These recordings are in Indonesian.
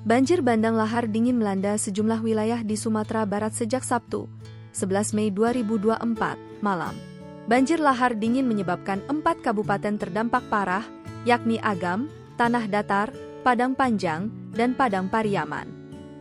Banjir bandang lahar dingin melanda sejumlah wilayah di Sumatera Barat sejak Sabtu, 11 Mei 2024, malam. Banjir lahar dingin menyebabkan 4 kabupaten terdampak parah, yakni Agam, Tanah Datar, Padang Panjang, dan Padang Pariaman.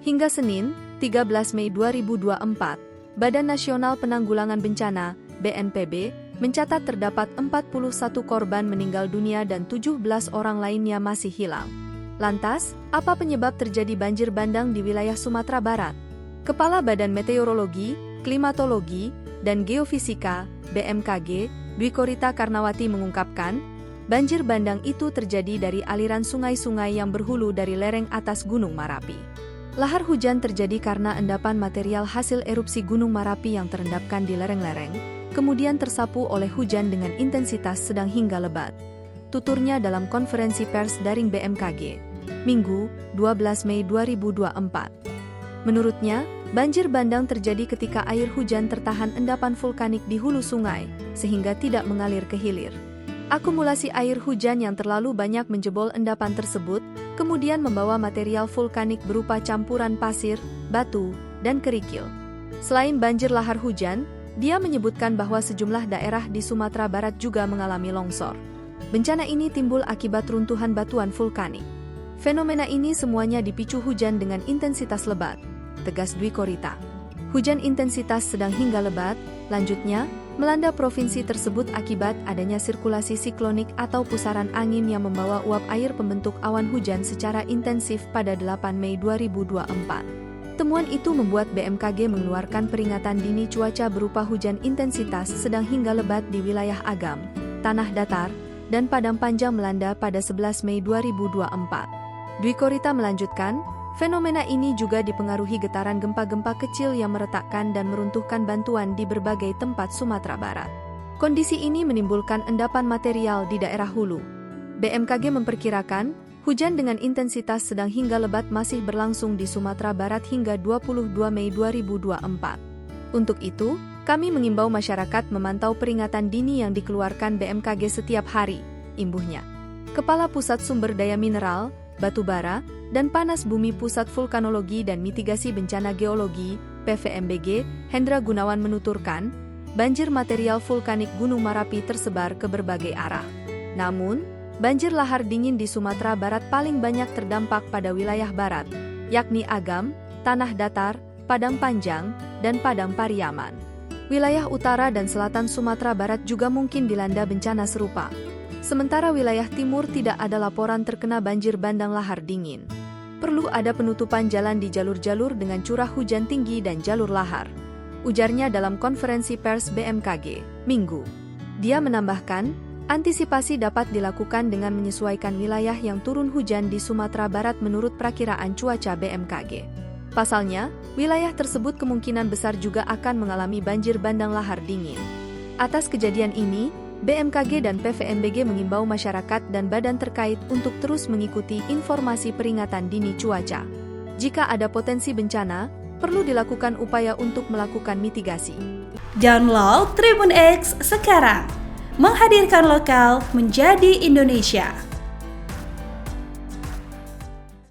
Hingga Senin, 13 Mei 2024, Badan Nasional Penanggulangan Bencana, BNPB, mencatat terdapat 41 korban meninggal dunia dan 17 orang lainnya masih hilang. Lantas, apa penyebab terjadi banjir bandang di wilayah Sumatera Barat? Kepala Badan Meteorologi, Klimatologi, dan Geofisika, BMKG, Dwi Korita Karnawati mengungkapkan, banjir bandang itu terjadi dari aliran sungai-sungai yang berhulu dari lereng atas Gunung Marapi. Lahar hujan terjadi karena endapan material hasil erupsi Gunung Marapi yang terendapkan di lereng-lereng, kemudian tersapu oleh hujan dengan intensitas sedang hingga lebat. Tuturnya dalam konferensi pers daring BMKG, Minggu, 12 Mei 2024. Menurutnya, banjir bandang terjadi ketika air hujan tertahan endapan vulkanik di hulu sungai, sehingga tidak mengalir ke hilir. Akumulasi air hujan yang terlalu banyak menjebol endapan tersebut, kemudian membawa material vulkanik berupa campuran pasir, batu, dan kerikil. Selain banjir lahar hujan, dia menyebutkan bahwa sejumlah daerah di Sumatera Barat juga mengalami longsor. Bencana ini timbul akibat runtuhan batuan vulkanik. Fenomena ini semuanya dipicu hujan dengan intensitas lebat, tegas Dwi Korita. Hujan intensitas sedang hingga lebat, lanjutnya, melanda provinsi tersebut akibat adanya sirkulasi siklonik atau pusaran angin yang membawa uap air pembentuk awan hujan secara intensif pada 8 Mei 2024. Temuan itu membuat BMKG mengeluarkan peringatan dini cuaca berupa hujan intensitas sedang hingga lebat di wilayah Agam, Tanah Datar, dan Padang Panjang melanda pada 11 Mei 2024. Dwi Korita melanjutkan, fenomena ini juga dipengaruhi getaran gempa-gempa kecil yang meretakkan dan meruntuhkan bantuan di berbagai tempat Sumatera Barat. Kondisi ini menimbulkan endapan material di daerah hulu. BMKG memperkirakan, hujan dengan intensitas sedang hingga lebat masih berlangsung di Sumatera Barat hingga 22 Mei 2024. Untuk itu, kami mengimbau masyarakat memantau peringatan dini yang dikeluarkan BMKG setiap hari, imbuhnya. Kepala Pusat Sumber Daya Mineral, Batu Bara, dan Panas Bumi Pusat Vulkanologi dan Mitigasi Bencana Geologi, PVMBG, Hendra Gunawan menuturkan, banjir material vulkanik Gunung Marapi tersebar ke berbagai arah. Namun, banjir lahar dingin di Sumatera Barat paling banyak terdampak pada wilayah barat, yakni Agam, Tanah Datar, Padang Panjang, dan Padang Pariaman. Wilayah utara dan selatan Sumatera Barat juga mungkin dilanda bencana serupa. Sementara wilayah timur tidak ada laporan terkena banjir bandang lahar dingin. Perlu ada penutupan jalan di jalur-jalur dengan curah hujan tinggi dan jalur lahar, ujarnya dalam konferensi pers BMKG, Minggu. Dia menambahkan, antisipasi dapat dilakukan dengan menyesuaikan wilayah yang turun hujan di Sumatera Barat menurut perakiraan cuaca BMKG. Pasalnya, wilayah tersebut kemungkinan besar juga akan mengalami banjir bandang lahar dingin. Atas kejadian ini, BMKG dan PVMBG mengimbau masyarakat dan badan terkait untuk terus mengikuti informasi peringatan dini cuaca. Jika ada potensi bencana, perlu dilakukan upaya untuk melakukan mitigasi. Download Tribun X sekarang, menghadirkan lokal menjadi Indonesia.